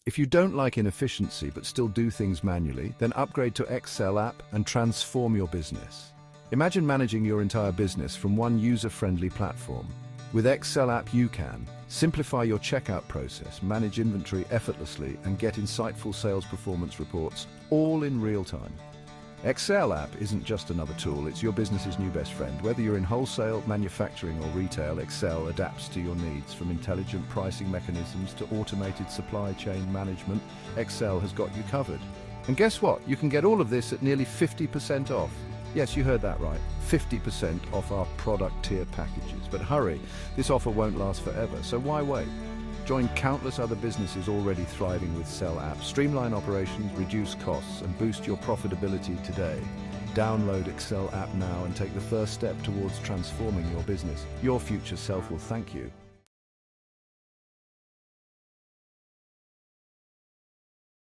If you don't like inefficiency but still do things manually, then upgrade to XCEL App and transform your business. Imagine managing your entire business from one user-friendly platform. With XCEL App you can simplify your checkout process, manage inventory effortlessly, and get insightful sales performance reports, all in real time. XCEL App isn't just another tool, it's your business's new best friend. Whether you're in wholesale, manufacturing or retail, XCEL adapts to your needs. From intelligent pricing mechanisms to automated supply chain management, XCEL has got you covered. And guess what? You can get all of this at nearly 50% off. Yes, you heard that right, 50% off our product tier packages. But hurry, this offer won't last forever, so why wait? Join countless other businesses already thriving with XCEL App. Streamline operations, reduce costs, and boost your profitability today. Download XCEL App now and take the first step towards transforming your business. Your future self will thank you.